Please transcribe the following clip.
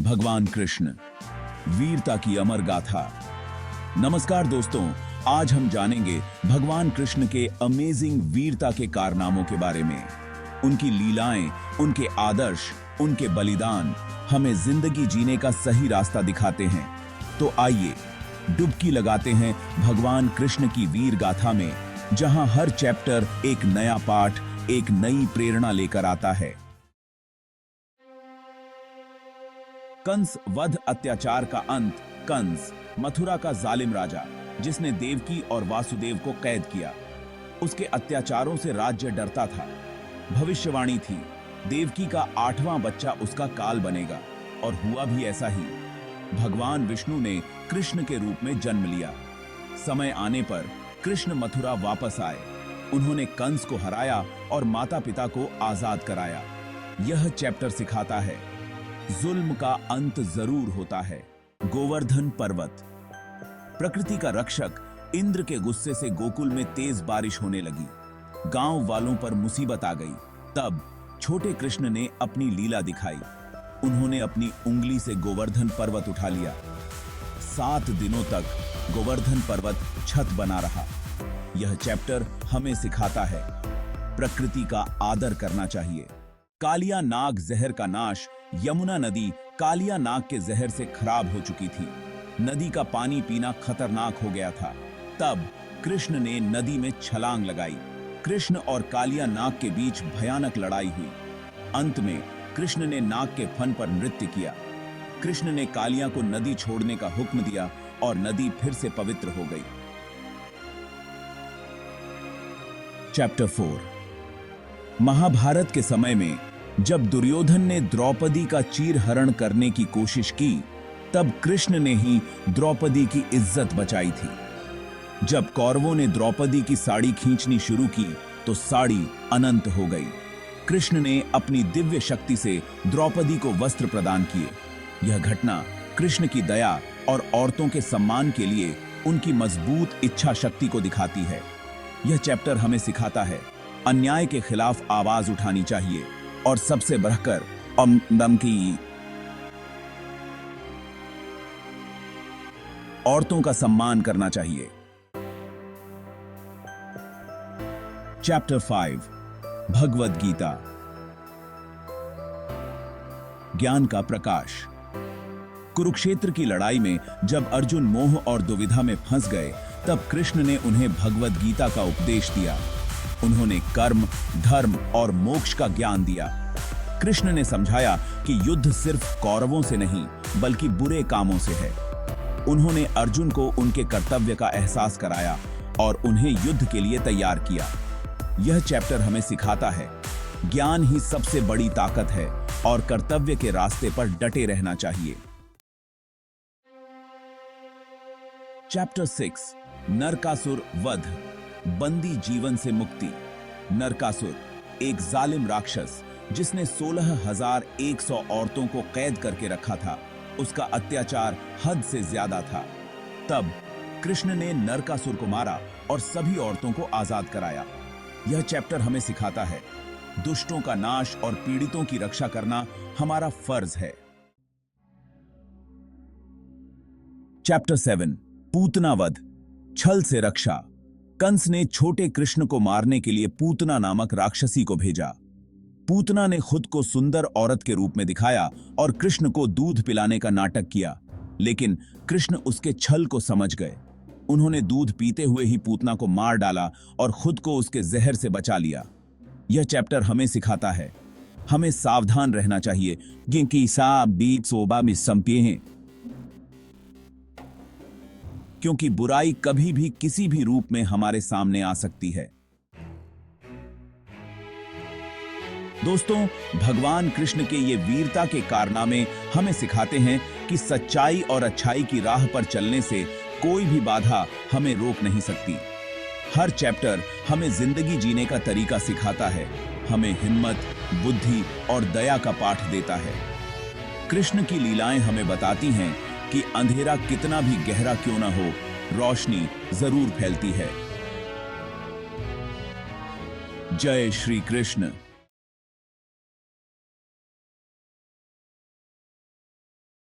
भगवान कृष्ण, वीरता की अमर गाथा। नमस्कार दोस्तों, आज हम जानेंगे भगवान कृष्ण के अमेजिंग वीरता के कारनामों के बारे में। उनकी लीलाएं, उनके आदर्श, उनके बलिदान हमें जिंदगी जीने का सही रास्ता दिखाते हैं। तो आइए डुबकी लगाते हैं भगवान कृष्ण की वीर गाथा में, जहां हर चैप्टर एक नया पाठ, एक नई प्रेरणा लेकर आता है। कंस वध अत्याचार का अंत। कंस मथुरा का जालिम राजा, जिसने देवकी और वासुदेव को कैद किया। उसके अत्याचारों से राज्य डरता था। भविष्यवाणी थी, देवकी का 8वां बच्चा उसका काल बनेगा, और हुआ भी ऐसा ही। भगवान विष्णु ने कृष्ण के रूप में जन्म लिया। समय आने पर कृष्ण मथुरा वापस आए। उन्होंने कंस को हराया और माता पिता को आजाद कराया। यह चैप्टर सिखाता है, जुल्म का अंत जरूर होता है। गोवर्धन पर्वत। प्रकृति का रक्षक इंद्र के गुस्से से गोकुल में तेज बारिश होने लगी। गांव वालों पर मुसीबत आ गई। तब छोटे कृष्ण ने अपनी लीला दिखाई। उन्होंने अपनी उंगली से गोवर्धन पर्वत उठा लिया। 7 दिनों तक गोवर्धन पर्वत छत बना रहा। यह चैप्टर हमें सिखाता है, प्रकृति का आदर करना चाहिए। कालिया नाग जहर का नाश। यमुना नदी कालिया नाग के जहर से खराब हो चुकी थी। नदी का पानी पीना खतरनाक हो गया था। तब कृष्ण ने नदी में छलांग लगाई। कृष्ण और कालिया नाग के बीच भयानक लड़ाई हुई। अंत में कृष्ण ने नाग के फन पर नृत्य किया। कृष्ण ने कालिया को नदी छोड़ने का हुक्म दिया और नदी फिर से पवित्र हो गई। चैप्टर 4। महाभारत के समय में जब दुर्योधन ने द्रौपदी का चीरहरण करने की कोशिश की, तब कृष्ण ने ही द्रौपदी की इज्जत बचाई थी। जब कौरवों ने द्रौपदी की साड़ी खींचनी शुरू की, तो साड़ी अनंत हो गई। कृष्ण ने अपनी दिव्य शक्ति से द्रौपदी को वस्त्र प्रदान किए। यह घटना कृष्ण की दया और औरतों के सम्मान के लिए उनकी मजबूत इच्छा शक्ति को दिखाती है। यह चैप्टर हमें सिखाता है, अन्याय के खिलाफ आवाज उठानी चाहिए, और सबसे बढ़कर दम की औरतों का सम्मान करना चाहिए। चैप्टर 5। भगवद गीता, ज्ञान का प्रकाश। कुरुक्षेत्र की लड़ाई में जब अर्जुन मोह और दुविधा में फंस गए, तब कृष्ण ने उन्हें भगवद गीता का उपदेश दिया। उन्होंने कर्म, धर्म और मोक्ष का ज्ञान दिया। कृष्ण ने समझाया कि युद्ध सिर्फ कौरवों से नहीं, बल्कि बुरे कामों से है। उन्होंने अर्जुन को उनके कर्तव्य का एहसास कराया और उन्हें युद्ध के लिए तैयार किया। यह चैप्टर हमें सिखाता है, ज्ञान ही सबसे बड़ी ताकत है और कर्तव्य के रास्ते पर डटे रहना चाहिए। चैप्टर 6। नरकासुर वध, बंदी जीवन से मुक्ति। नरकासुर एक जालिम राक्षस, जिसने 16,100 औरतों को कैद करके रखा था। उसका अत्याचार हद से ज्यादा था। तब कृष्ण ने नरकासुर को मारा और सभी औरतों को आजाद कराया। यह चैप्टर हमें सिखाता है, दुष्टों का नाश और पीड़ितों की रक्षा करना हमारा फर्ज है। चैप्टर 7। पूतना वध, छल से रक्षा। कंस ने छोटे कृष्ण को मारने के लिए पूतना नामक राक्षसी को भेजा। पूतना ने खुद को सुंदर औरत के रूप में दिखाया और कृष्ण को दूध पिलाने का नाटक किया, लेकिन कृष्ण उसके छल को समझ गए। उन्होंने दूध पीते हुए ही पूतना को मार डाला और खुद को उसके जहर से बचा लिया। यह चैप्टर हमें सिखाता है, हमें सावधान रहना चाहिए, क्योंकि बुराई कभी भी किसी भी रूप में हमारे सामने आ सकती है। दोस्तों, भगवान कृष्ण के ये वीरता के कारनामे हमें सिखाते हैं कि सच्चाई और अच्छाई की राह पर चलने से कोई भी बाधा हमें रोक नहीं सकती। हर चैप्टर हमें जिंदगी जीने का तरीका सिखाता है, हमें हिम्मत, बुद्धि और दया का पाठ देता है। कृष्ण की लीलाएं हमें बताती हैं कि अंधेरा कितना भी गहरा क्यों ना हो, रोशनी जरूर फैलती है। जय श्री कृष्ण।